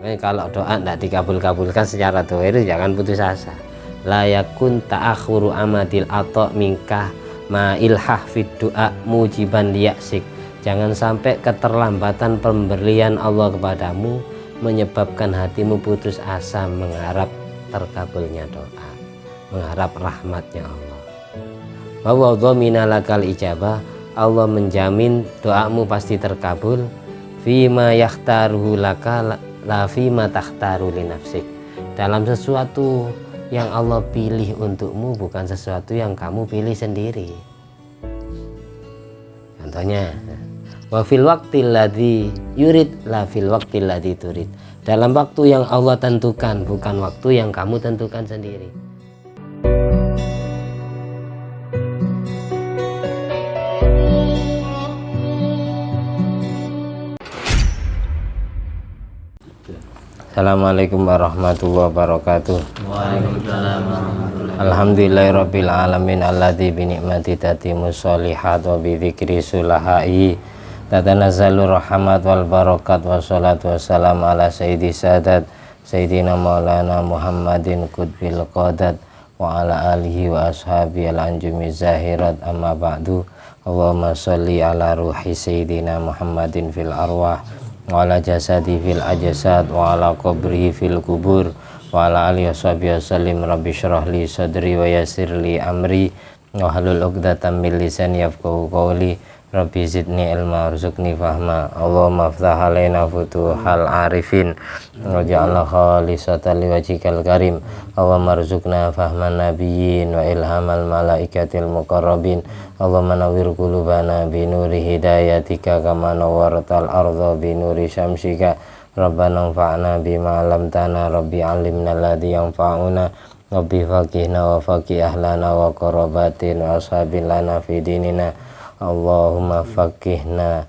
Kalau doa tidak dikabul-kabulkan secara dohir jangan putus asa. La yakun ta'akhuru amadil ato minkah ma ilhah fid du'a mujiban liyaksik. Jangan sampai keterlambatan pemberian Allah kepadamu menyebabkan hatimu putus asa mengharap terkabulnya doa, mengharap rahmatnya Allah. Wa dhamina lakal ijabah, Allah menjamin doamu pasti terkabul. Fima yakhtaruhu laka la fima takhtaru li nafsik, dalam sesuatu yang Allah pilih untukmu, bukan sesuatu yang kamu pilih sendiri. Contohnya, wa fil waqtil ladzi yurid la fil waqtil ladzi turid, dalam waktu yang Allah tentukan, bukan waktu yang kamu tentukan sendiri. Assalamualaikum warahmatullahi wabarakatuh. Waalaikumsalam warahmatullahi wabarakatuh. Alhamdulillahirabbil alamin alladzi bi ni'mati tatimmus sholihat wa bi dzikri sulahai tatanazzalu rahmat wal barakat wassalatu wassalamu ala sayyidi sadat sayyidina maulana Muhammadin qutbil qadat wa ala alihi wa ashabi al anjumi zahirat amma ba'du. Allahumma sholli ala ruhi sayyidina Muhammadin fil arwah wa ala jasadi fil ajsad wa ala qabrihi fil kubur wa ala alihi washabihi wasallim. Rabbi shrah li sadri wa yassir li amri wa halul 'uqdatam min lisani yafqahu qawli. Rabbi zidni ilma warzuqni fahma. Allahumma iftah alaina futuhal arifin waj'alna khalisatan liwajhikal karim. Allahumma rzuqna fahman nabiyyin wa ilhamal malaikatil muqarrabin. Allahumma nawwir qulubana bi nuri hidayatika kama nawwartal ardha bi nuri syamsika. Rabbana anfa'na bima 'allamtana, Rabbi 'allimna alladhi yanfa'una, Rabbi faqihna wa faqih ahlana wa qarabatin wa ashabin lana fi dinina. Allahumma faqihna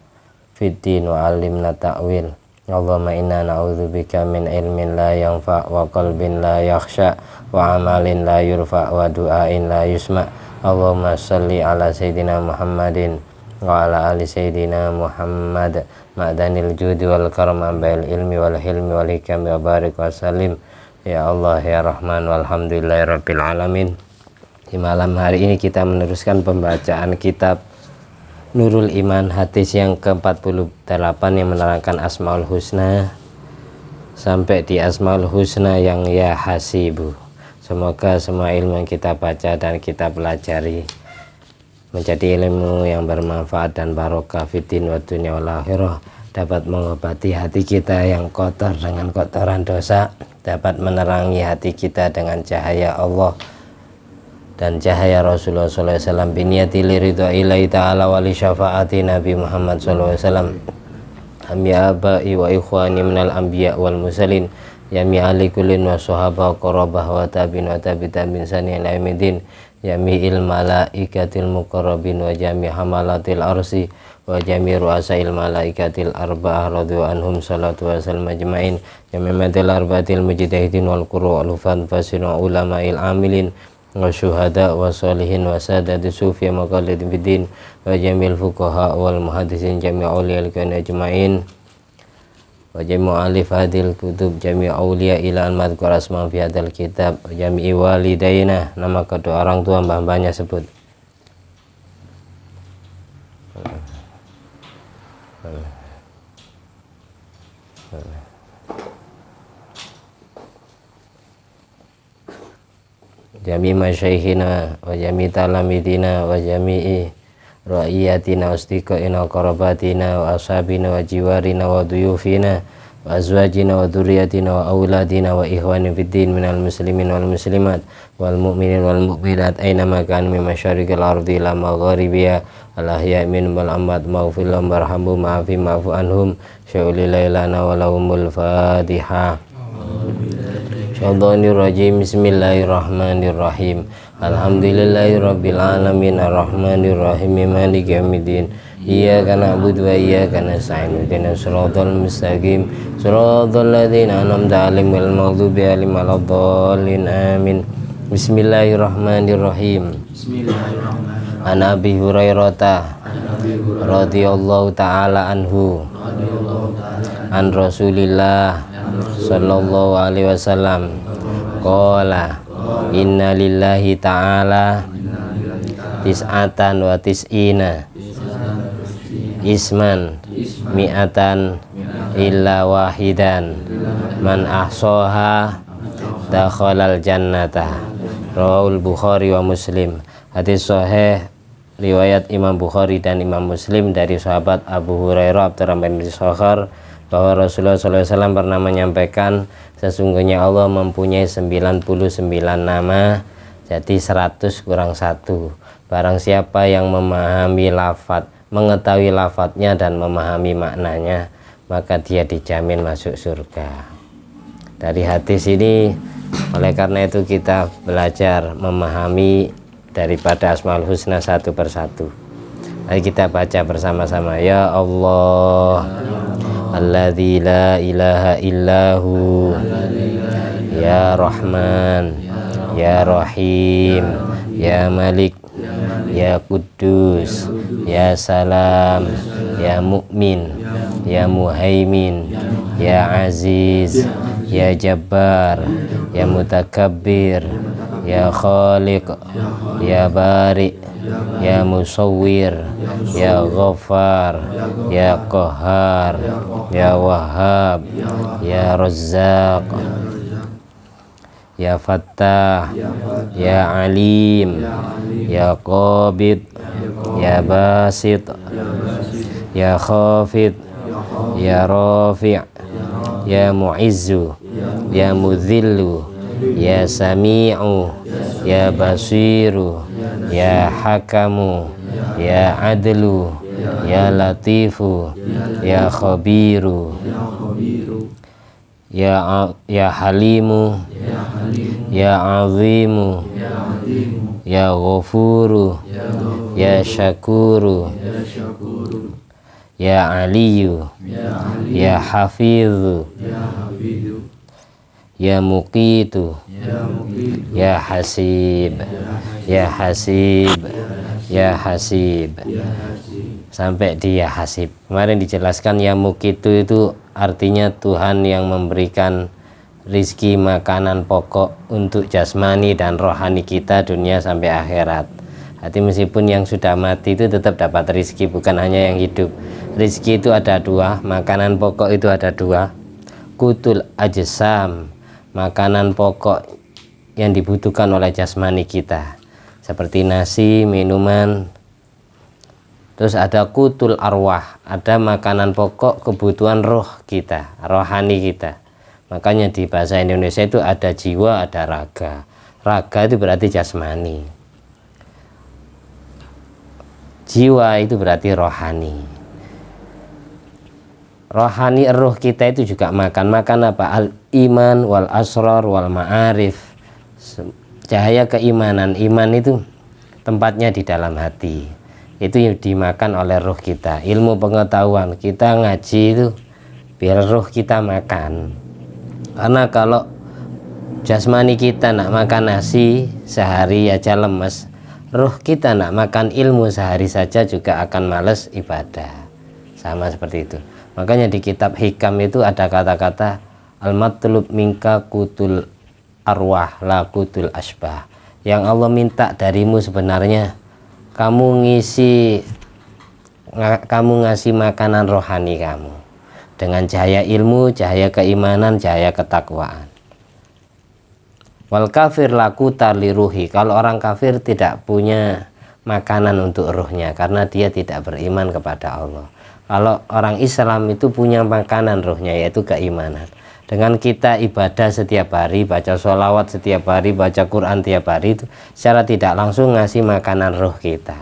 fid din wa 'allimna ta'wil. Allahumma inna na'udzubika min ilmin la yanfa' wa qalbin la yakhsha wa amalin la yurfa' wa du'ain la yusma'. Allahumma sholli ala sayyidina Muhammadin wa ala ali sayyidina Muhammad ma'danil judi wal karam bil ilmi wal hilmi wal hikam wa barik wa salim. Ya Allah ya Rahman walhamdulillahirabbil alamin. Di malam hari ini kita meneruskan pembacaan kitab Nurul Iman, hadis yang ke-48 yang menerangkan Asmaul Husna sampai di Asmaul Husna yang ya hasibu. Semoga semua ilmu yang kita baca dan kita pelajari menjadi ilmu yang bermanfaat dan barokah fiddin wa dunya wal akhirah, dapat mengobati hati kita yang kotor dengan kotoran dosa, dapat menerangi hati kita dengan cahaya Allah dan cahaya Rasulullah SAW, biniyati liridha ilahi ta'ala wa li syafaati Nabi Muhammad SAW. Ami abai wa ikhwani minal anbiya wal musalin yami ali kullin wa sahabah qarabah wa tabin wa tabi'in sani ila yaumidin yami il malaikatil muqarrabin wa jami hamalatil arsi wa jami ru'asail malaikatil arba'ah radhu anhum salatu wa salam ajma'in yami matil arba'atil mujtahidin wal qurra wal ufan fasinu ulama'il amilin wa syuhada wa salihin wa sadati sufi maqalidin fiddin wa jamil fuqaha wal muhaddisin jami' awliya al-kain ajma'in wa jami' alif hadil kutub jami' awliya ila al-madhkur asma fi hadal kitab wa jami' walidaina, nama kedua orang tua mbah-mbahnya sebut. Jami masyaikhina wa jami talamidina wa jami'i ra'iyatina ustiqaina wa qarabatina wa ashabina wa jiwarina wa duyufina wa azwajina wa dhurriyyatina wa auladina wa ikhwani fiddin minal muslimin wal muslimat wal mu'minin wal mu'minat aina makan min masyariqil ardi ila magharibiha al ahya min wal amwat maghfir lahum warhamhum ma'afi ma'fu anhum syaulilailana wa lahumul fatihah. Syaitanirrajim. Bismillahirrahmanirrahim. Alhamdulillahirabbil alamin arrahmanirrahim maliki yaumiddin. Iyyaka na'budu wa iyyaka nasta'in. Ihdinas siratal mustaqim. Shiratal ladzina an'amta 'alaihim ghairil maghdubi 'alaihim waladdallin. Amin. Bismillahirrahmanirrahim. Bismillahirrahmanirrahim. An Abi Hurairah radhiyallahu ta'ala anhu an Rasulillah sallallahu alaihi wasallam qala inna lillahi ta'ala tis'atan wa tis'ina isman mi'atan illa wahidan man ahsaha dakhalal jannata. Rawahul Bukhari wa Muslim. Hadis sahih riwayat Imam Bukhari dan Imam Muslim dari sahabat Abu Hurairah Abdurrahman bin Sakhar bahwa Rasulullah SAW pernah menyampaikan sesungguhnya Allah mempunyai 99 nama, jadi 100 kurang 1. Barang siapa yang memahami lafadz, mengetahui lafadznya dan memahami maknanya, maka dia dijamin masuk surga. Dari hadis ini, oleh karena itu kita belajar memahami daripada Asmaul Husna satu persatu. Mari kita baca bersama-sama. Ya Allah, alladzi la ilaha illahu, ya Rahman, ya Rahim, ya Malik, ya Quddus, ya Salam, ya Mu'min, ya Muhaimin, ya Aziz, ya Jabbar, ya Mutakabbir, ya Khaliq, ya Bari, ya Musawwir, ya Ghaffar, ya Qahhar, ya Wahhab, ya Razzaq, ya Fattah, ya Alim, ya Qabid, ya Basit, ya Khafid, ya Rafi', ya Mu'izzu, ya Mudhillu, ya Sami'u, ya Basiru, ya Hakamu, ya Adlu, ya Latifu, ya Khabiru, ya Halimu, ya Azimu, ya Ghafuru, ya Syakuru, ya Aliyu, ya Hafizu, ya Muqitu, ya Hasib, ya Hasib, ya Hasib, sampai di ya Hasib. Kemarin dijelaskan ya Muqitu itu artinya Tuhan yang memberikan rizki makanan pokok untuk jasmani dan rohani kita dunia sampai akhirat. Hati meskipun yang sudah mati itu tetap dapat rizki, bukan hanya yang hidup. Rizki itu ada dua, makanan pokok itu ada dua. Qutul ajsam, makanan pokok yang dibutuhkan oleh jasmani kita, seperti nasi, minuman. Terus ada qutul arwah, ada makanan pokok kebutuhan roh kita, rohani kita. Makanya di bahasa Indonesia itu ada jiwa, ada raga. Raga itu berarti jasmani, jiwa itu berarti rohani. Rohani roh kita itu juga makan apa? Al iman wal asrar wal ma'arif, cahaya keimanan. Iman itu tempatnya di dalam hati, itu yang dimakan oleh roh kita. Ilmu pengetahuan kita ngaji itu biar roh kita makan. Karena kalau jasmani kita nak makan nasi sehari aja lemes, roh kita nak makan ilmu sehari saja juga akan males ibadah. Sama seperti itu. Makanya di kitab Hikam itu ada kata-kata al-matlub minka qutul arwah la qutul asbah. Yang Allah minta darimu sebenarnya kamu ngasih makanan rohani kamu dengan cahaya ilmu, cahaya keimanan, cahaya ketakwaan. Wal kafir lakuta li ruhi. Kalau orang kafir tidak punya makanan untuk ruhnya karena dia tidak beriman kepada Allah. Kalau orang Islam itu punya makanan ruhnya, yaitu keimanan. Dengan kita ibadah setiap hari, baca sholawat setiap hari, baca Quran tiap hari, itu secara tidak langsung ngasih makanan roh kita.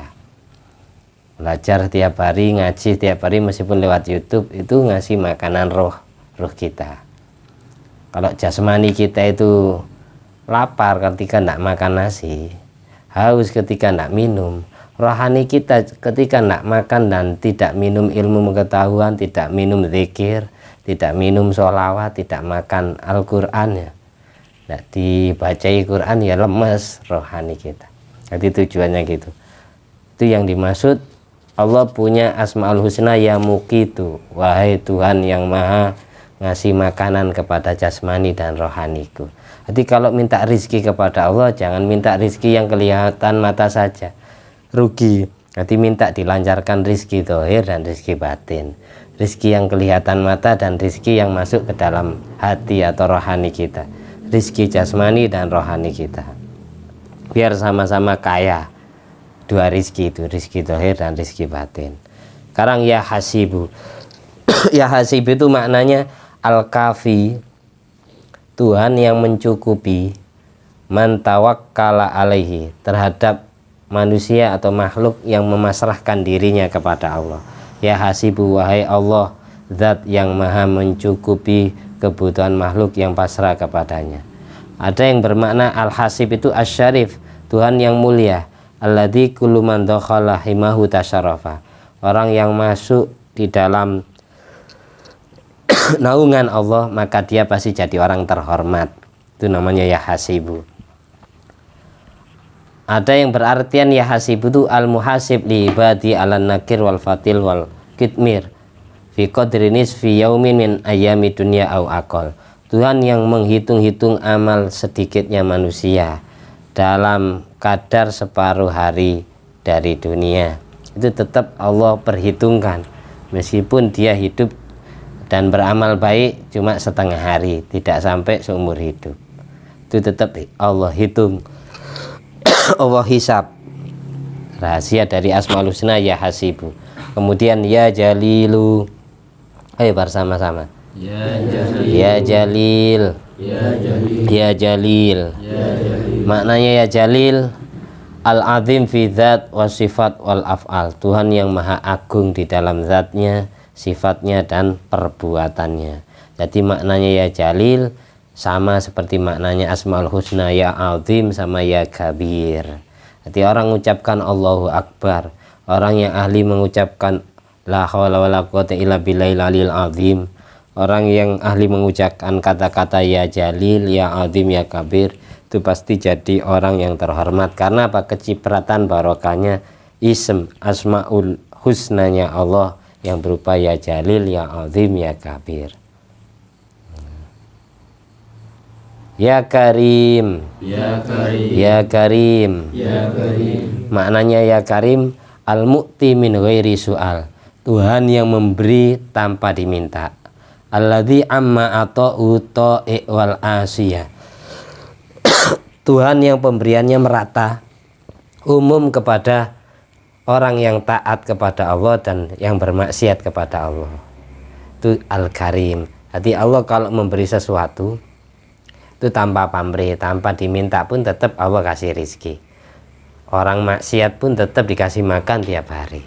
Belajar setiap hari, ngaji setiap hari meskipun lewat YouTube, itu ngasih makanan roh kita. Kalau jasmani kita itu lapar ketika tidak makan nasi, haus ketika tidak minum, rohani kita ketika tidak makan dan tidak minum ilmu pengetahuan, tidak minum zikir, tidak minum sholawat, tidak makan Al-Quran, ya tidak dibacai Quran, ya lemes rohani kita. Jadi tujuannya gitu. Itu yang dimaksud Allah punya Asmaul Husna ya Muqitu, wahai Tuhan yang maha ngasih makanan kepada jasmani dan rohaniku. Jadi kalau minta rizki kepada Allah, jangan minta rizki yang kelihatan mata saja, rugi. Jadi minta dilancarkan rizki zahir dan rizki batin, rizki yang kelihatan mata dan rizki yang masuk ke dalam hati atau rohani kita, rizki jasmani dan rohani kita, biar sama-sama kaya. Dua rizki itu, rizki zahir dan rizki batin. Sekarang ya hasibu. Ya hasibu itu maknanya al-kafi, Tuhan yang mencukupi, man tawakkala alaihi, terhadap manusia atau makhluk yang memasrahkan dirinya kepada Allah. Ya hasibu, wahai Allah, zat yang maha mencukupi kebutuhan makhluk yang pasrah kepadanya. Ada yang bermakna al-hasib itu asyarif, Tuhan yang mulia, alladzi kullu man dakhala himahu tasyarafa, orang yang masuk di dalam naungan Allah maka dia pasti jadi orang terhormat. Itu namanya ya hasibu. Ada yang berartian ya hasibu itu al muhasib li ibadi ala nakir wal fatil wal kitmir fi qadri nisfi yaumin min ayami dunya au aqal. Tuhan yang menghitung-hitung amal sedikitnya manusia dalam kadar separuh hari dari dunia, itu tetap Allah perhitungkan, meskipun dia hidup dan beramal baik cuma setengah hari, tidak sampai seumur hidup, itu tetap Allah hitung. Allah hisab. Rahasia dari Asmaul Husna ya hasibu. Kemudian ya jalilu, ayo bersama-sama, ya jalil, ya jalil. Maknanya ya jalil, al-azim fi dzat wa sifat wal af'al, Tuhan yang maha agung di dalam zatnya, sifatnya dan perbuatannya. Jadi maknanya ya jalil sama seperti maknanya Asmaul Husna ya azim sama ya kabir. Jadi orang mengucapkan Allahu Akbar, orang yang ahli mengucapkan la haula wala quwata illa billahil aliyil azim, orang yang ahli mengucapkan kata-kata ya jalil, ya azim, ya kabir, itu pasti jadi orang yang terhormat. Karena apa? Kecipratan barokahnya ism Asmaul Husnanya Allah yang berupa ya jalil, ya azim, ya kabir. Ya karim, Ya Karim, ya karim, Ya Karim, maknanya ya karim al mu'ti min ghairi su'al, Tuhan yang memberi tanpa diminta. Alladzi amma ata'u ta'i wal asiyah, Tuhan yang pemberiannya merata umum kepada orang yang taat kepada Allah dan yang bermaksiat kepada Allah. Itu Al-Karim. Jadi Allah kalau memberi sesuatu itu tanpa pamrih, tanpa diminta pun tetap Allah kasih rizki. Orang maksiat pun tetap dikasih makan tiap hari.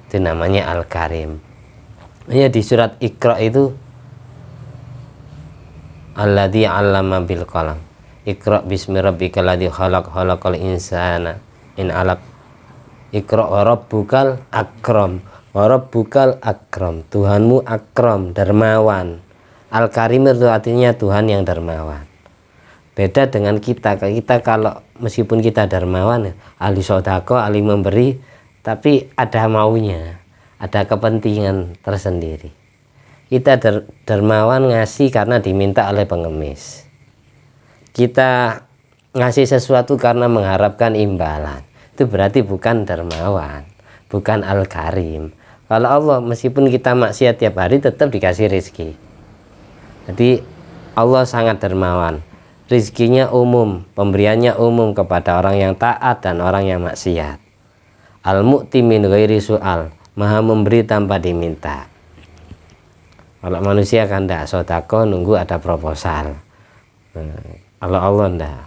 Itu namanya Al-Karim. Ya, di surat Iqra itu alladzi 'allama bil qalam, Iqra bismi rabbikal ladzi khalaq, khalaqal insana min 'alaq, Iqra wa rabbukal akram, wa rabbukal akram, Tuhanmu akram, dermawan. Al-Karim itu artinya Tuhan yang dermawan. Beda dengan kita kalau meskipun kita dermawan, ahli sodako, ahli memberi, tapi ada maunya, ada kepentingan tersendiri. Kita dermawan ngasih karena diminta oleh pengemis. Kita ngasih sesuatu karena mengharapkan imbalan. Itu berarti bukan dermawan, bukan Al-Karim. Kalau Allah meskipun kita maksiat tiap hari tetap dikasih rezeki. Jadi Allah sangat dermawan. Rizkinya umum, pemberiannya umum kepada orang yang taat dan orang yang maksiat. Al-mu'ti min ghairi su'al, maha memberi tanpa diminta. Kalau manusia kan tidak sodako, nunggu ada proposal. Kalau Allah tidak.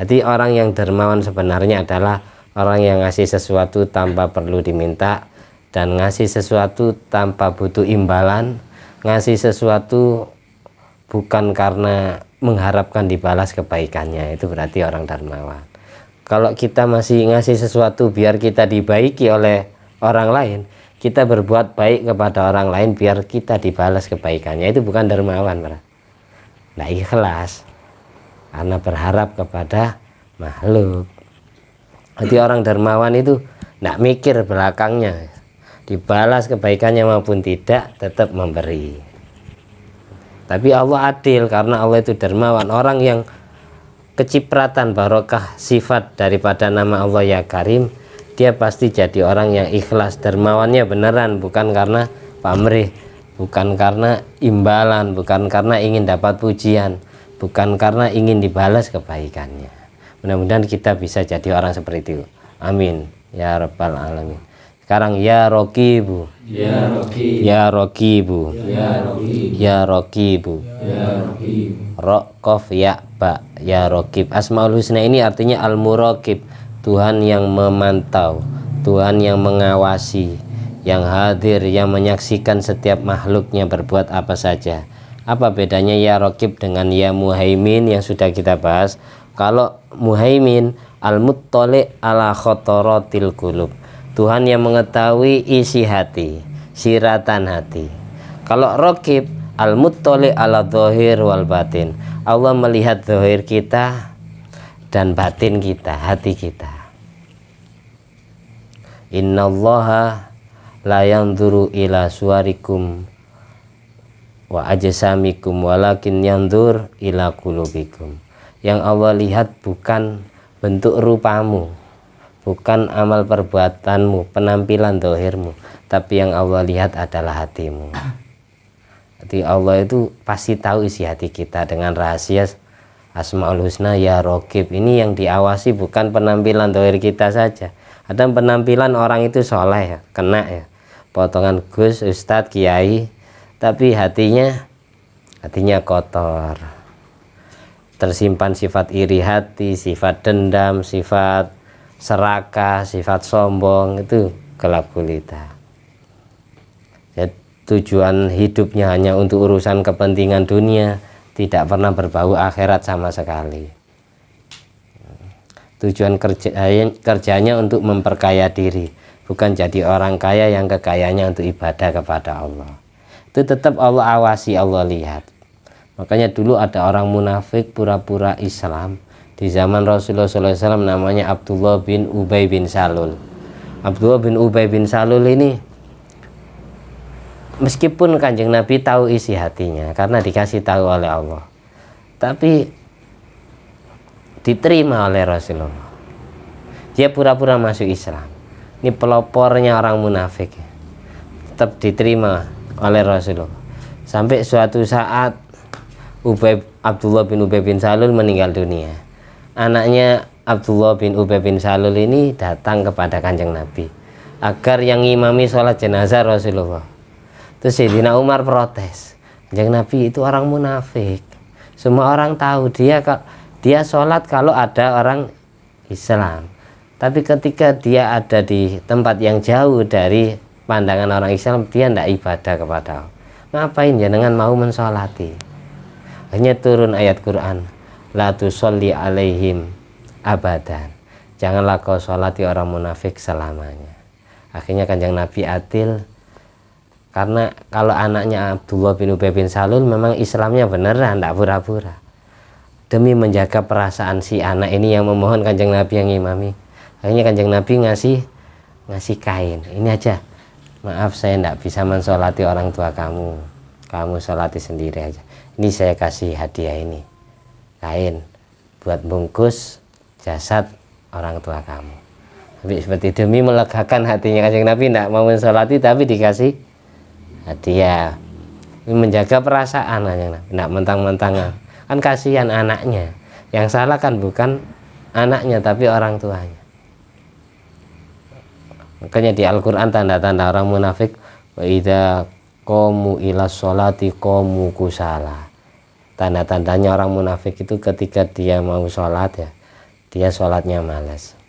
Jadi orang yang dermawan sebenarnya adalah orang yang ngasih sesuatu tanpa perlu diminta, dan ngasih sesuatu tanpa butuh imbalan, ngasih sesuatu bukan karena mengharapkan dibalas kebaikannya. Itu berarti orang dermawan. Kalau kita masih ngasih sesuatu biar kita dibaiki oleh orang lain, kita berbuat baik kepada orang lain biar kita dibalas kebaikannya, itu bukan dermawan, nah ikhlas karena berharap kepada makhluk. Jadi orang dermawan itu Nggak mikir belakangnya, dibalas kebaikannya maupun tidak, tetap memberi. Tapi Allah adil karena Allah itu dermawan. Orang yang kecipratan barokah sifat daripada nama Allah ya Karim, dia pasti jadi orang yang ikhlas. Dermawannya beneran, bukan karena pamrih, bukan karena imbalan, bukan karena ingin dapat pujian, bukan karena ingin dibalas kebaikannya. Mudah-mudahan kita bisa jadi orang seperti itu. Amin ya rabbal alamin. Sekarang ya Rokibu, Ya Roki, ya Rokibu, Ya Roki, ya Rokibu, Ya Roki, Rokof ya ba, ya Rokib. Asmaul Husna ini artinya Al-Muraqib, Tuhan yang memantau, Tuhan yang mengawasi, yang hadir, yang menyaksikan setiap makhluknya berbuat apa saja. Apa bedanya ya Rokib dengan ya Muhaimin yang sudah kita bahas? Kalau Muhaimin Al-Muttali ala khotorotil qulub, Tuhan yang mengetahui isi hati, siratan hati. Kalau Rokib Al-Muttali ala dhahir wal batin, Allah melihat zahir kita dan batin kita, hati kita. Innallaha la yanzuru ila suwarikum wa ajsamikum walakin yanzur ila qulubikum. Yang Allah lihat bukan bentuk rupamu, bukan amal perbuatanmu, penampilan zahirmu, tapi yang Allah lihat adalah hatimu. Jadi Allah itu pasti tahu isi hati kita dengan rahasia Asmaul Husna ya Rokib ini yang diawasi bukan penampilan zahir kita saja. Ada penampilan orang itu soleh ya, kena ya, potongan Gus, Ustadz, Kiai, tapi hatinya kotor, tersimpan sifat iri hati, sifat dendam, sifat serakah, sifat sombong, itu gelap gulita. Ya, tujuan hidupnya hanya untuk urusan kepentingan dunia, tidak pernah berbau akhirat sama sekali. Tujuan kerjanya untuk memperkaya diri, bukan jadi orang kaya yang kekayaannya untuk ibadah kepada Allah. Itu tetap Allah awasi, Allah lihat. Makanya dulu ada orang munafik pura-pura Islam di zaman Rasulullah SAW, namanya Abdullah bin Ubay bin Salul. Abdullah bin Ubay bin Salul ini, meskipun Kanjeng Nabi tahu isi hatinya karena dikasih tahu oleh Allah, tapi diterima oleh Rasulullah. Dia pura-pura masuk Islam. Ini pelopornya orang munafik, tetap diterima oleh Rasulullah. Sampai suatu saat Abdullah bin Ubay bin Salul meninggal dunia. Anaknya Abdullah bin Ubay bin Salul ini datang kepada Kanjeng Nabi agar yang ngimami sholat jenazah Rasulullah. Terus Sayyidina Umar protes, Kanjeng Nabi itu orang munafik, semua orang tahu dia sholat kalau ada orang Islam, tapi ketika dia ada di tempat yang jauh dari pandangan orang Islam, dia tidak ibadah kepada Allah. Ngapain jenengan mau mensolati? Hanya turun ayat Quran, la tusolli alaihim abadan, janganlah kau sholati orang munafik selamanya. Akhirnya Kanjeng Nabi adil, karena kalau anaknya Abdullah bin Ubay bin Salul memang Islamnya beneran, tidak pura-pura. Demi menjaga perasaan si anak ini yang memohon Kanjeng Nabi yang imami, akhirnya Kanjeng Nabi ngasih kain, ini aja, maaf saya tidak bisa mensolati orang tua kamu solati sendiri aja. Ini saya kasih hadiah, ini kain buat bungkus jasad orang tua kamu. Tapi seperti demi melegakan hatinya Kanjeng Nabi, tidak mau mensolati tapi dikasih hadiah. Menjaga perasaan Kanjeng Nabi, tidak mentang-mentang. Kan kasihan anaknya, yang salah kan bukan anaknya tapi orang tuanya. Makanya di Al-Quran tanda-tanda orang munafik, wa idza qamu ila sholati qamu kusala. Tanda-tandanya orang munafik itu ketika dia mau sholat ya, dia sholatnya malas.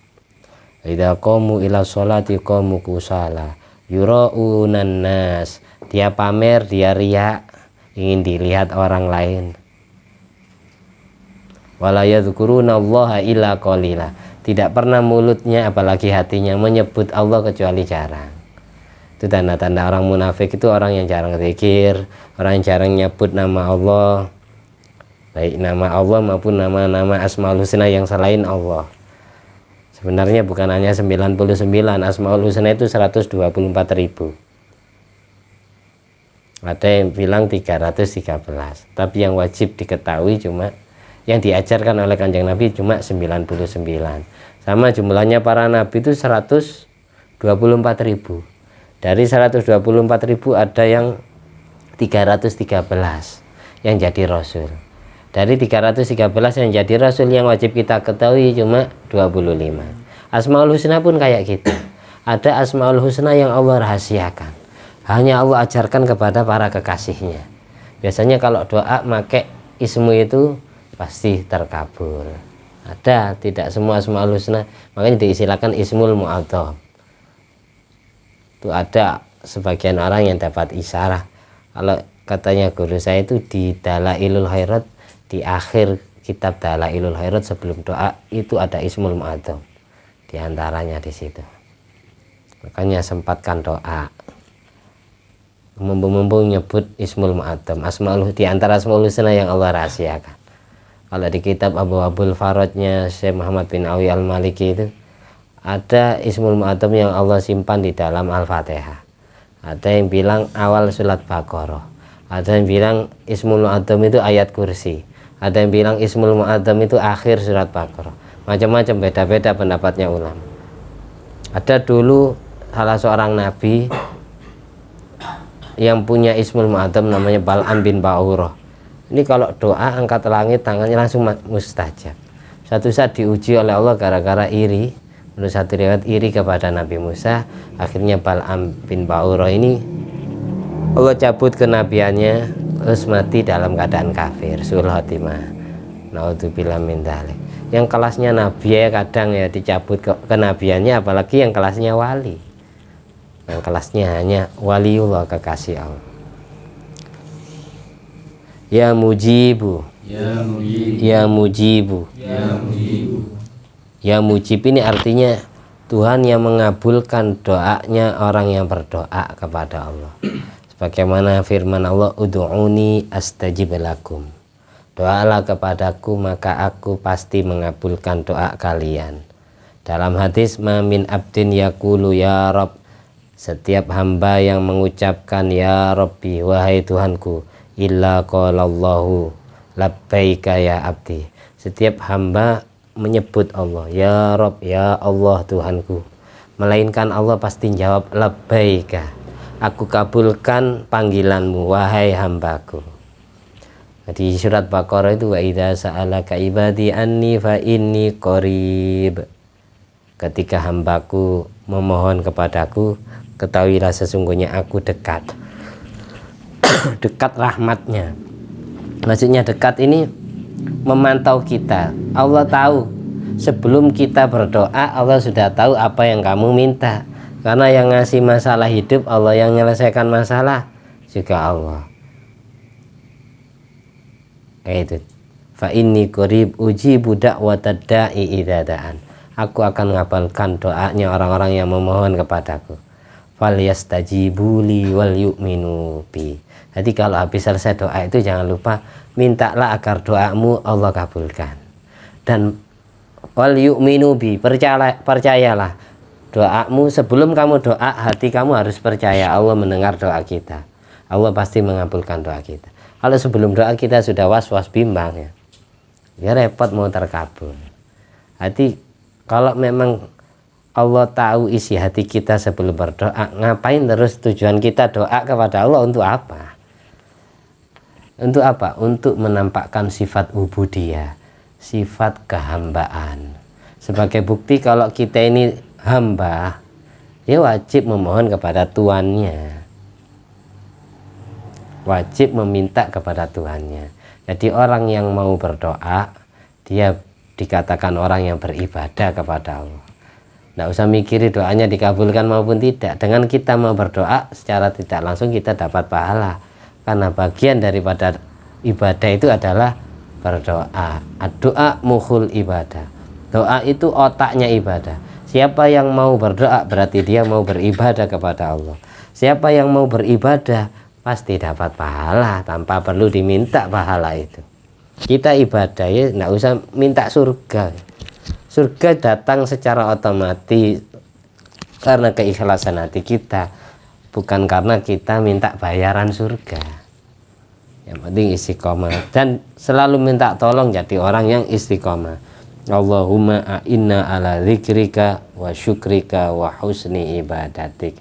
Idza qamu ila sholati qamu kusala yuraunan nas, dia pamer, dia riya, ingin dilihat orang lain. Wala yadhkurunallaha illa qalila, tidak pernah mulutnya apalagi hatinya menyebut Allah kecuali jarang. Itu tanda-tanda orang munafik, itu orang yang jarang zikir, orang yang jarang nyebut nama Allah, baik nama Allah maupun nama-nama Asmaul Husna yang selain Allah. Sebenarnya bukan hanya 99, Asmaul Husna itu 124.000. Ada yang bilang 313, tapi yang wajib diketahui cuma yang diajarkan oleh Kanjeng Nabi cuma 99. Sama jumlahnya para nabi itu 124.000. Dari 124.000 ada yang 313 yang jadi rasul. Dari 313 yang jadi rasul yang wajib kita ketahui cuma 25. Asmaul Husna pun kayak gitu. Ada Asmaul Husna yang Allah rahasiakan, hanya Allah ajarkan kepada para kekasihnya. Biasanya kalau doa pakai ismu itu pasti terkabul. Ada, tidak semua Asmaul Husna, makanya diistilahkan Ismul Mu'adzam. Itu ada sebagian orang yang dapat isyarah. Kalau katanya guru saya itu di Dalailul Khairat, di akhir kitab Dalailul Khairat sebelum doa itu ada Ismul Mu'adzam di antaranya di situ. Makanya sempatkan doa. Mumpung-mumpung nyebut Ismul Mu'adzam, di antara Asmaul Husna yang Allah rahasiakan. Kalau di kitab Abwaabul Faradnya Syekh Muhammad bin Awi Al-Maliki itu ada Ismul Mu'adzam yang Allah simpan di dalam Al-Fatihah. Ada yang bilang awal surat Baqarah. Ada yang bilang Ismul Mu'adzam itu ayat kursi. Ada yang bilang Ismul Mu'adzam itu akhir surat Baqarah. Macam-macam, beda-beda pendapatnya ulama. Ada dulu salah seorang nabi yang punya Ismul Mu'adzam namanya Bal'am bin Ba'urah. Ini kalau doa angkat langit tangannya langsung mustajab. Satu saat diuji oleh Allah gara-gara iri. Menurut satu riwayat iri kepada Nabi Musa. Akhirnya Bal'am bin Ba'urah ini Allah cabut kenabiannya, terus mati dalam keadaan kafir, suul khotimah. Naudzubillah min dzalik. Yang kelasnya nabi ya kadang ya dicabut kenabiannya, apalagi yang kelasnya wali. Yang kelasnya hanya waliullah, kekasih Allah. Ya mujibu, Ya Mujib, ya mujibu, Ya Mujib, ya mujib ini artinya Tuhan yang mengabulkan doanya orang yang berdoa kepada Allah. Sebagaimana firman Allah, ud'uni astajib lakum. Doalah kepadaku maka aku pasti mengabulkan doa kalian. Dalam hadis, ma min abdin yaqulu ya Rabb, setiap hamba yang mengucapkan ya Rabbi, wahai Tuhanku, illa qalallahu labbaika ya abdi. Setiap hamba menyebut Allah, ya Rabb, ya Allah Tuhanku, melainkan Allah pasti jawab labbaika, aku kabulkan panggilanmu wahai hambaku. Di surat Baqarah itu wa idza sa'alaka ibadi anni fa inni qarib. Ketika hambaku memohon kepadaku, ketahuilah sesungguhnya aku dekat. Dekat rahmatnya. Maksudnya dekat ini memantau kita. Allah tahu sebelum kita berdoa, Allah sudah tahu apa yang kamu minta. Karena yang ngasih masalah hidup Allah, yang menyelesaikan masalah juga Allah. Kayak itu. Fa inni qarib ujibu da'watad da'i idza da'an. Aku akan mengabalkan doanya orang-orang yang memohon kepadaku. Falyastajibuli wal yu'minu bi. Jadi kalau habis selesai doa itu jangan lupa mintalah agar doamu Allah kabulkan. Dan wal yu'minu bi, percayalah doamu sebelum kamu doa, hati kamu harus percaya Allah mendengar doa kita. Allah pasti mengabulkan doa kita. Kalau sebelum doa kita sudah was-was bimbang ya repot mau terkabul. Hati kalau memang Allah tahu isi hati kita sebelum berdoa, ngapain terus tujuan kita doa kepada Allah untuk apa? Untuk apa? Untuk menampakkan sifat ubudiyah, sifat kehambaan. Sebagai bukti kalau kita ini hamba, ya wajib memohon kepada Tuannya. Wajib meminta kepada Tuhannya. Jadi orang yang mau berdoa, dia dikatakan orang yang beribadah kepada Allah. Tidak usah mikiri doanya dikabulkan maupun tidak. Dengan kita mau berdoa secara tidak langsung kita dapat pahala. Karena bagian daripada ibadah itu adalah berdoa. Doa mukhul ibadah. Doa itu otaknya ibadah. Siapa yang mau berdoa berarti dia mau beribadah kepada Allah. Siapa yang mau beribadah pasti dapat pahala tanpa perlu diminta pahala itu. Kita ibadah ya tidak usah minta surga. Surga datang secara otomatis karena keikhlasan hati kita, bukan karena kita minta bayaran surga. Yang penting istiqomah dan selalu minta tolong jadi orang yang istiqomah. Allahumma a'inna ala dzikrika wa syukrika wa husni ibadatik.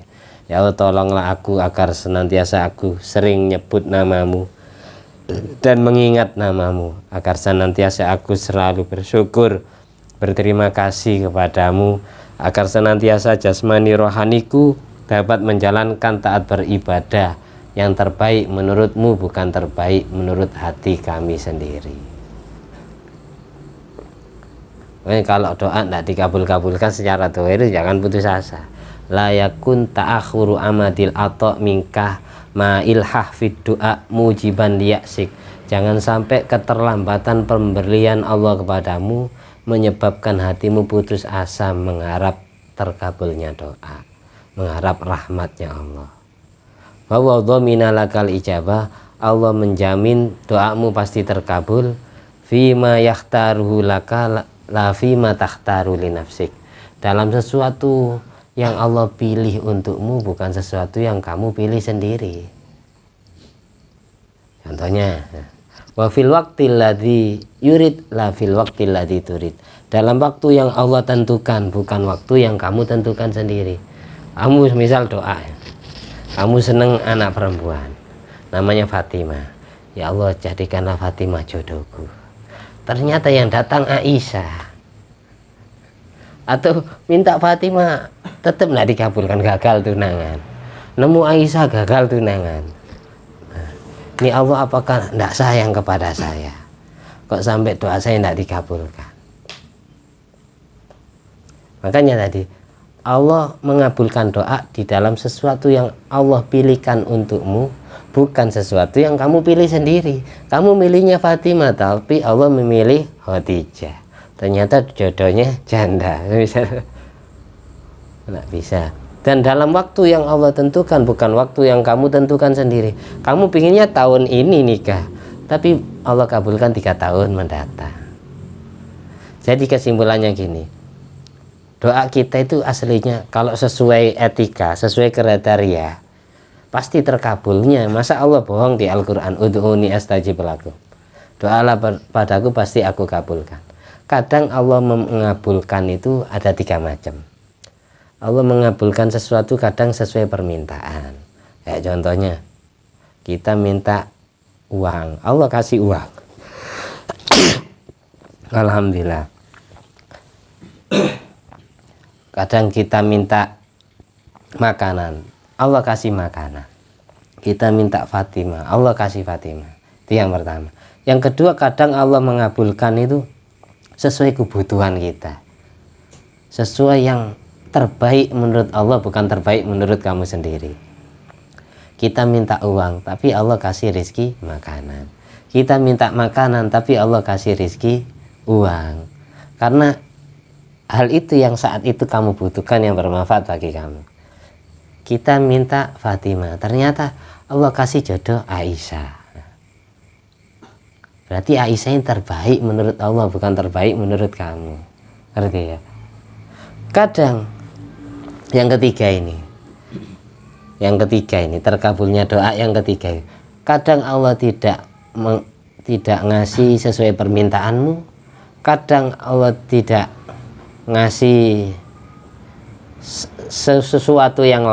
Ya Allah, tolonglah aku agar senantiasa aku sering nyebut namamu dan mengingat namamu, agar senantiasa aku selalu bersyukur, berterima kasih kepadamu, agar senantiasa jasmani rohaniku dapat menjalankan taat beribadah yang terbaik menurutmu, bukan terbaik menurut hati kami sendiri. Kalau doa tidak dikabul-kabulkan secara dohir, jangan putus asa. La yakun ta'akhuru amadil ato minkah ma ilhah fid du'a mujiban liyaksik. Jangan sampai keterlambatan pemberian Allah kepadamu menyebabkan hatimu putus asa mengharap terkabulnya doa, mengharap rahmatnya Allah. Wa dhamina lakal ijabah, Allah menjamin doamu pasti terkabul. Fima yakhtaruhu laka la fima takhtaru li nafsik. Dalam sesuatu yang Allah pilih untukmu, bukan sesuatu yang kamu pilih sendiri. Contohnya, wa fil waqtil ladzi yurid la fil waqtil ladzi turid. Dalam waktu yang Allah tentukan, bukan waktu yang kamu tentukan sendiri. Kamu misal doa, kamu seneng anak perempuan, namanya Fatimah. Ya Allah, jadikanlah Fatimah jodohku. Ternyata yang datang Aisyah. Atau minta Fatimah, tetap tidak dikabulkan, gagal tunangan. Nemu Aisyah, gagal tunangan. Nah, ini Allah apakah tidak sayang kepada saya? Kok sampai doa saya tidak dikabulkan? Makanya tadi Allah mengabulkan doa di dalam sesuatu yang Allah pilihkan untukmu, bukan sesuatu yang kamu pilih sendiri. Kamu milihnya Fatimah, tapi Allah memilih Khadijah. Ternyata jodohnya janda, nggak bisa. Dan dalam waktu yang Allah tentukan, bukan waktu yang kamu tentukan sendiri. Kamu pinginnya tahun ini nikah, tapi Allah kabulkan 3 tahun mendatang. Jadi kesimpulannya gini, doa kita itu aslinya kalau sesuai etika, sesuai kriteria, pasti terkabulnya. Masa Allah bohong di Al-Quran, ud'uni astajib lakum, doalah padaku pasti aku kabulkan. Kadang Allah mengabulkan itu ada 3 macam. Allah mengabulkan sesuatu kadang sesuai permintaan. Kayak contohnya, kita minta uang, Allah kasih uang. Alhamdulillah. Kadang kita minta makanan, Allah kasih makanan. Kita minta Fatimah, Allah kasih Fatimah. Itu yang pertama. Yang kedua, kadang Allah mengabulkan itu sesuai kebutuhan kita, sesuai yang terbaik menurut Allah, bukan terbaik menurut kamu sendiri. Kita minta uang, tapi Allah kasih rezeki makanan. Kita minta makanan, tapi Allah kasih rezeki uang. Karena hal itu yang saat itu kamu butuhkan, yang bermanfaat bagi kamu. Kita minta Fatimah, ternyata Allah kasih jodoh Aisyah. Berarti Aisyah yang terbaik menurut Allah, bukan terbaik menurut kamu. Ngerti ya? Kadang yang ketiga ini, terkabulnya doa yang ketiga. Kadang Allah tidak ngasih sesuai permintaanmu. Kadang Allah tidak ngasih sesuatu yang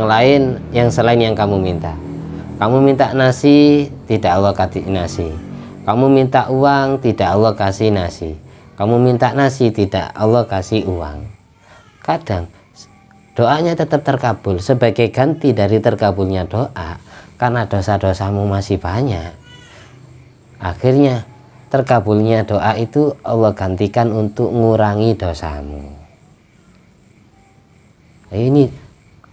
lain yang selain yang kamu minta. Kamu minta nasi, tidak Allah kasih nasi. Kamu minta uang, tidak Allah kasih nasi. Kamu minta nasi, tidak Allah kasih uang. Kadang doanya tetap terkabul sebagai ganti dari terkabulnya doa, karena dosa-dosamu masih banyak. Akhirnya terkabulnya doa itu Allah gantikan untuk mengurangi dosamu. Ini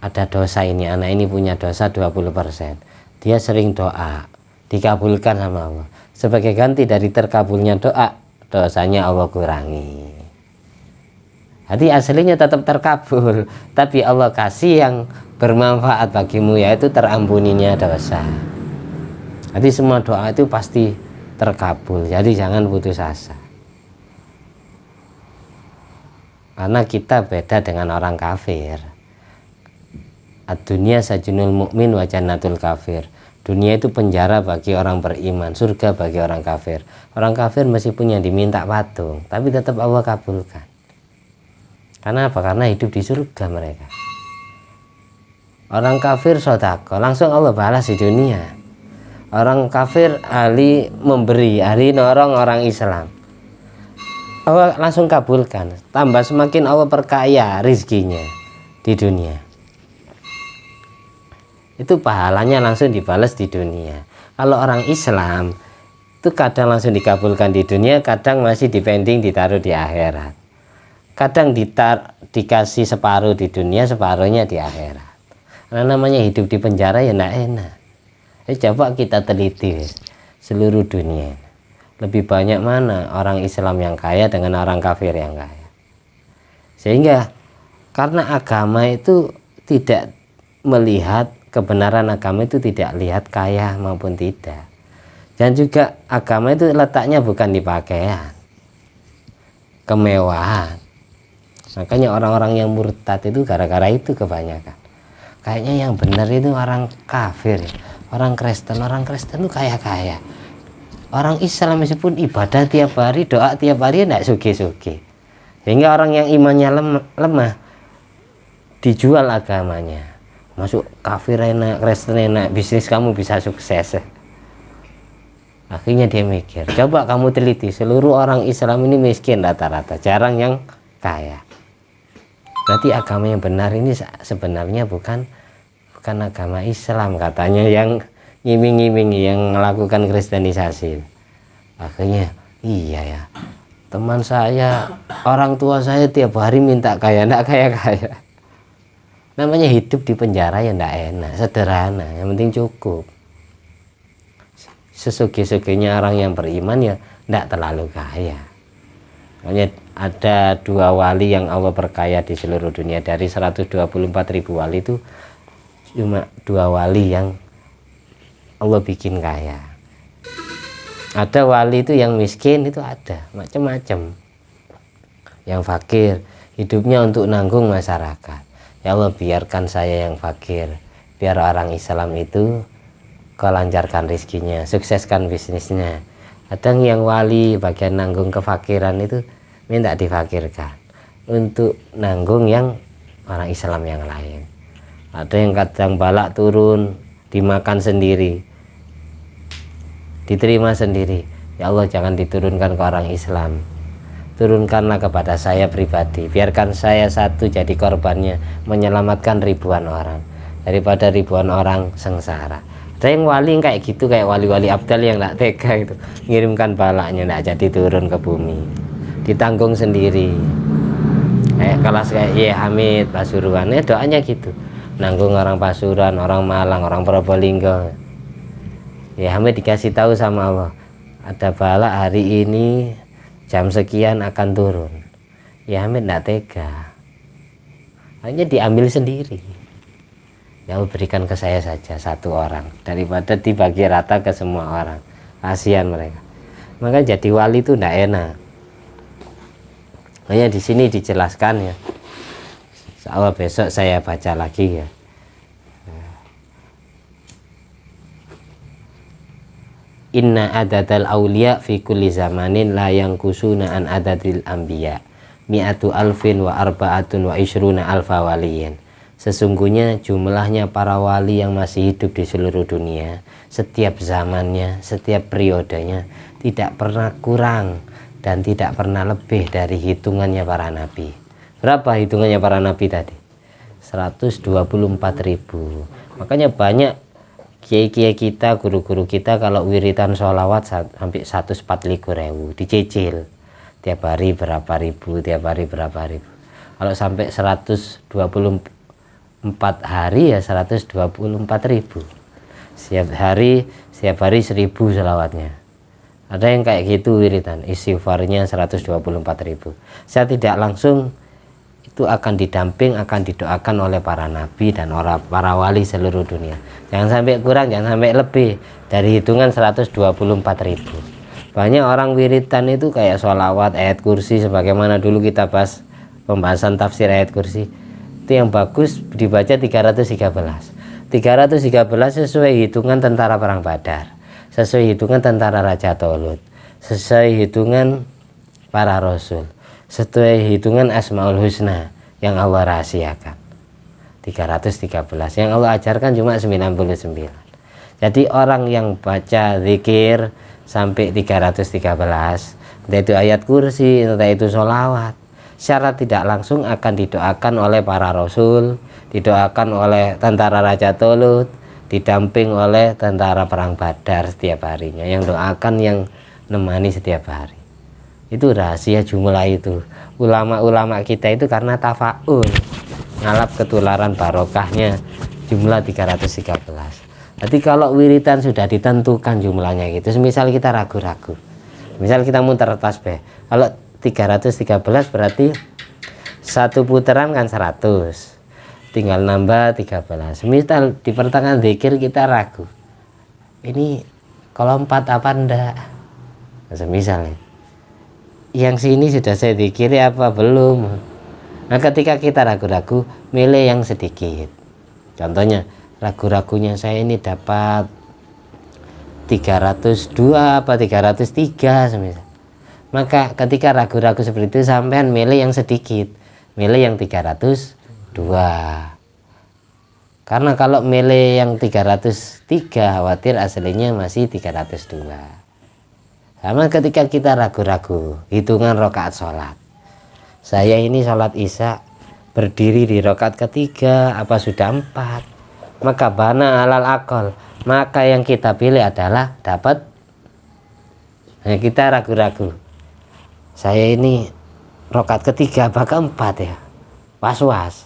ada dosa, ini anak ini punya dosa 20%. Dia sering doa, dikabulkan sama Allah. Sebagai ganti dari terkabulnya doa, dosanya Allah kurangi. Jadi aslinya tetap terkabul, tapi Allah kasih yang bermanfaat bagimu, yaitu terampuninya dosa. Jadi semua doa itu pasti terkabul. Jadi jangan putus asa. Karena kita beda dengan orang kafir. Ad-dunya sajunul mukmin wa jannatul kafir. Dunia itu penjara bagi orang beriman, surga bagi orang kafir. Orang kafir meskipun yang diminta patung, tapi tetap Allah kabulkan. Karena apa? Karena hidup di surga mereka. Orang kafir sedekah, langsung Allah balas di dunia. Orang kafir ahli memberi, ahli nolong orang Islam, Allah langsung kabulkan. Tambah semakin Allah perkaya rizkinya di dunia. Itu pahalanya langsung dibalas di dunia. Kalau orang Islam itu kadang langsung dikabulkan di dunia, kadang masih dipending ditaruh di akhirat. Kadang dikasih separuh di dunia, separuhnya di akhirat. Karena namanya hidup di penjara ya enggak enak. Coba kita teliti seluruh dunia. Lebih banyak mana orang Islam yang kaya dengan orang kafir yang kaya. Sehingga karena agama itu tidak melihat, kebenaran agama itu tidak lihat kaya maupun tidak. Dan juga agama itu letaknya bukan di pakaian, kemewahan. Makanya orang-orang yang murtad itu gara-gara itu kebanyakan. Kayaknya yang benar itu orang kafir, orang Kristen. Orang Kristen itu kaya-kaya. Orang Islam meskipun ibadah tiap hari, doa tiap hari, tidak suge-suge. Sehingga orang yang imannya lemah dijual agamanya. Masuk kafir enak, Kristen enak, bisnis kamu bisa sukses. Akhirnya dia mikir, coba kamu teliti, seluruh orang Islam ini miskin rata-rata, jarang yang kaya. Berarti agama yang benar ini sebenarnya bukan agama Islam, katanya yang ngiming-ngiming, yang melakukan kristenisasi. Akhirnya iya ya, teman saya, orang tua saya tiap hari minta kaya, enggak kaya-kaya. Namanya hidup di penjara ya enggak enak, sederhana, yang penting cukup. Sesugi-suginya orang yang beriman ya enggak terlalu kaya. Makanya ada 2 wali yang Allah perkaya di seluruh dunia. Dari 124.000 wali itu cuma 2 wali yang Allah bikin kaya. Ada wali itu yang miskin, itu ada macam-macam. Yang fakir, hidupnya untuk nanggung masyarakat. Ya Allah, biarkan saya yang fakir, biar orang Islam itu Kau lancarkan rizkinya, sukseskan bisnisnya. Kadang yang wali bagian nanggung kefakiran itu minta difakirkan untuk nanggung yang orang Islam yang lain. Ada yang kadang balak turun, dimakan sendiri, diterima sendiri. Ya Allah, jangan diturunkan ke orang Islam, turunkanlah kepada saya pribadi, biarkan saya satu jadi korbannya, menyelamatkan ribuan orang daripada ribuan orang sengsara. Ada yang wali kayak gitu, kayak wali-wali abdal yang tidak tega itu, ngirimkan balaknya tidak jadi turun ke bumi, ditanggung sendiri. Kayak kelas kayak Ye Hamid Pasuruan, doanya gitu, nanggung orang Pasuruan, orang Malang, orang Probolinggo. Ye Hamid dikasih tahu sama Allah, ada balak hari ini jam sekian akan turun. Ye Hamid tidak tega, hanya diambil sendiri. Ya Allah, berikan ke saya saja satu orang daripada dibagi rata ke semua orang, kasihan mereka. Maka jadi wali itu tidak enak. Makanya di sini dijelaskan ya. Insyaallah besok saya baca lagi ya. Inna adadal auliya fi kulli zamanin la yankusuna an adadil anbiya mi'atu alfin wa arba'atun wa ishruna alfa waliyin. Sesungguhnya jumlahnya para wali yang masih hidup di seluruh dunia, setiap zamannya, setiap periodenya tidak pernah kurang dan tidak pernah lebih dari hitungannya para nabi. Berapa hitungannya para nabi tadi? 124.000. Makanya banyak kiai-kiai kita, guru-guru kita kalau wiritan sholawat sampai 145.000 dicicil. Tiap hari berapa ribu, tiap hari berapa ribu. Kalau sampai 124 hari ya 124.000. Setiap hari 1.000 sholawatnya. Ada yang kayak gitu wiritan, istighfarnya 124.000. Saya tidak langsung itu akan didamping, akan didoakan oleh para nabi dan para wali seluruh dunia. Jangan sampai kurang, jangan sampai lebih dari hitungan 124.000. Banyak orang wiritan itu kayak sholawat, ayat kursi, sebagaimana dulu kita bahas pembahasan tafsir ayat kursi itu yang bagus dibaca 313 sesuai hitungan tentara perang Badar, sesuai hitungan tentara Raja Tolut, sesuai hitungan para rasul, sesuai hitungan Asmaul Husna yang Allah rahasiakan. 313 yang Allah ajarkan cuma 99. Jadi orang yang baca zikir sampai 313, entah itu ayat kursi, entah itu sholawat, secara tidak langsung akan didoakan oleh para rasul, didoakan oleh tentara Raja Tolut, didamping oleh tentara perang Badar setiap harinya, yang doakan, yang nemani setiap hari. Itu rahasia jumlah itu. Ulama-ulama kita itu karena tafaul, ngalap ketularan barokahnya jumlah 313. Jadi kalau wiritan sudah ditentukan jumlahnya gitu, misal kita ragu-ragu, misal kita muter tasbih, kalau 313 berarti satu putaran kan 100, tinggal nambah 13. Misal di pertengahan zikir kita ragu, ini kalau 4 apa enggak, misalnya yang sini sudah saya zikiri apa belum. Nah ketika kita ragu-ragu, milih yang sedikit. Contohnya ragu-ragunya saya ini dapat 302 apa 303 semisal. Maka ketika ragu-ragu seperti itu, sampean milih yang sedikit, milih yang 302. Karena kalau milih yang 303 khawatir aslinya masih 302. Sama ketika kita ragu-ragu hitungan rakaat sholat, saya ini sholat isya berdiri di rakaat ketiga apa sudah 4, maka bana alal akol, maka yang kita pilih adalah dapat. Nah, kita ragu-ragu, saya ini rakaat ketiga apa keempat ya, was-was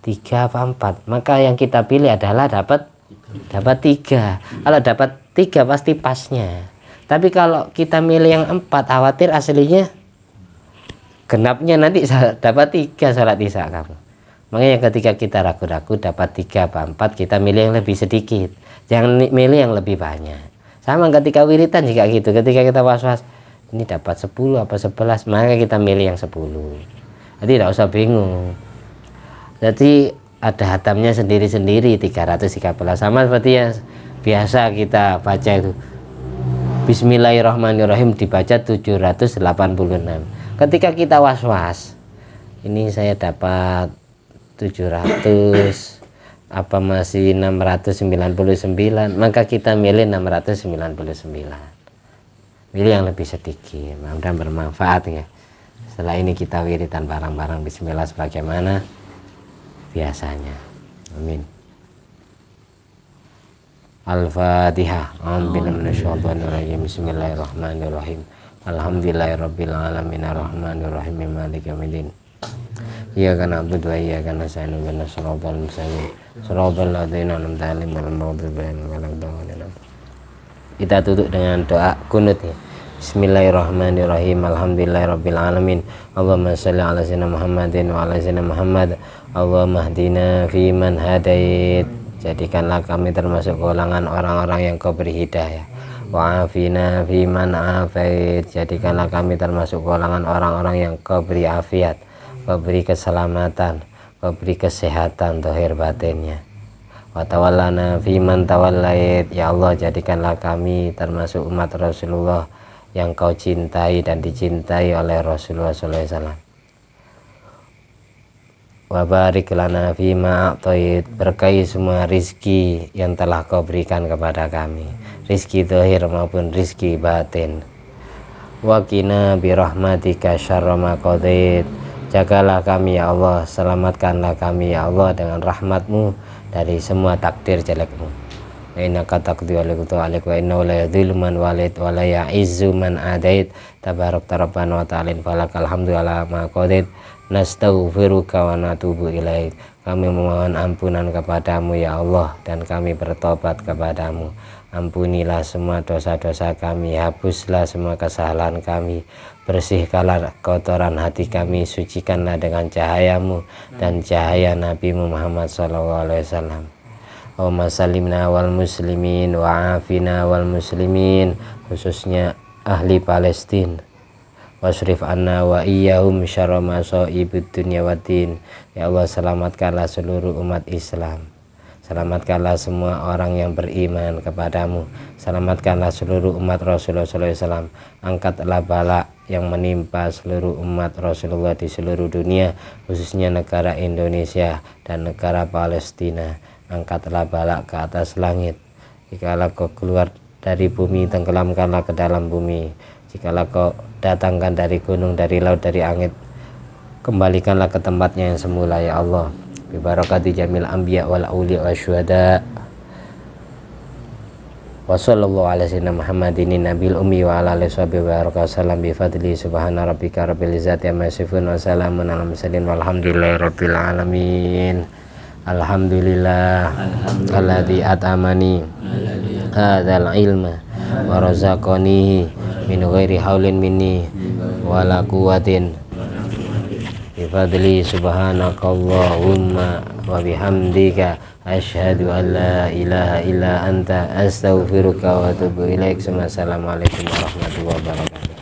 3 apa 4, maka yang kita pilih adalah dapat 3. Kalau dapat 3 pasti pasnya. Tapi kalau kita milih yang 4, khawatir aslinya genapnya nanti dapat 3 sholat isya kamu. Makanya ketika kita ragu-ragu dapat 3 apa 4, kita milih yang lebih sedikit, jangan milih yang lebih banyak. Sama ketika wiritan juga gitu, ketika kita was-was ini dapat 10 apa 11, maka kita milih yang 10. Jadi tidak usah bingung. Jadi ada hatamnya sendiri-sendiri 313, sama seperti yang biasa kita baca itu Bismillahirrahmanirrahim dibaca 786. Ketika kita was-was, ini saya dapat 700 apa masih 699, maka kita milih 699. Milih yang lebih sedikit, mudah-mudahan bermanfaat ya. Setelah ini kita wiritan bareng-bareng bismillah sebagaimana biasanya. Amin. Al-Fatihah. Bismillahirrahmanirrahim. Alhamdulillahirabbil alamin arrahmanirrahim maliki yaumiddin. Iyyaka na'budu wa iyyaka nasta'in ihdinas siratal mustaqim siratal ladzina an'amta 'alaihim ghairil maghdubi 'alaihim waladdallin. Kita tutup dengan doa kunut ya. Bismillahirrahmanirrahim. Alhamdulillahirabbil alamin. Allahumma shalli ala sayyidina Muhammadin wa ala sayyidina Muhammad. Allahumma hdina fi man hadait. Jadikanlah kami termasuk golongan orang-orang yang Kau beri hidayah. Wa'afina fi man afait. Jadikanlah kami termasuk golongan orang-orang yang Kau beri afiat, Kau beri keselamatan, Kau beri kesehatan zahir batinnya. Wa tawallana fi man tawallait. Ya Allah, jadikanlah kami termasuk umat Rasulullah yang Kau cintai dan dicintai oleh Rasulullah SAW. Wa barik lana fima a'tait. Berkahi semua rizki yang telah Kau berikan kepada kami, rizki zahir maupun rizki batin. Wa qina birahmatika syarra ma qadait. Jagalah kami ya Allah, selamatkanlah kami ya Allah dengan rahmat-Mu dari semua takdir jelek-Mu. Innaka taqdi wa la yuqda 'alaika wa innahu la yadhillu man walait wa la ya'izzu man adait. Tabarakta rabbana wa ta'ala falakal hamdu ala ma qadait. Nastaghfiruka wa natubu ilaik. Kami memohon ampunan kepadamu ya Allah, dan kami bertobat kepadamu. Ampunilah semua dosa-dosa kami, hapuslah semua kesalahan kami, bersihkanlah kotoran hati kami, sucikanlah dengan cahayamu dan cahaya Nabi Muhammad SAW. Allahumma salimna wal muslimin wa afina wal muslimin, khususnya ahli Palestina. wasrif anna wa iyyahum syarra masaibid dunya waddin. Ya Allah, selamatkanlah seluruh umat Islam, selamatkanlah semua orang yang beriman kepadamu, selamatkanlah seluruh umat Rasulullah SAW. Angkatlah bala yang menimpa seluruh umat Rasulullah di seluruh dunia, khususnya negara Indonesia dan negara Palestina. Angkatlah bala ke atas langit. Jikalau kau keluar dari bumi, tenggelamkanlah ke dalam bumi. Jikalau kau datangkan dari gunung, dari laut, dari angin, kembalikanlah ke tempatnya yang semula ya Allah. Bi barakati jamil anbiya wal auliya wasyuhada. Wa sallallahu ala sayyidina Muhammadin nabil ummi wa ala alihi wa sallam bi fadli subhana rabbika rabbil izzati amma yasifun wa salamun alal mursalin walhamdulillahi rabbil alamin. Alhamdulillah alladzi atamani hadzal ilma wa razaqani min ghairi haulin minni wala quwwatin bi fadli subhanakallahumma wa bihamdika asyhadu an la ilaha illa anta astaghfiruka wa atubu ilaik. Assalamualaikum warahmatullahi wabarakatuh.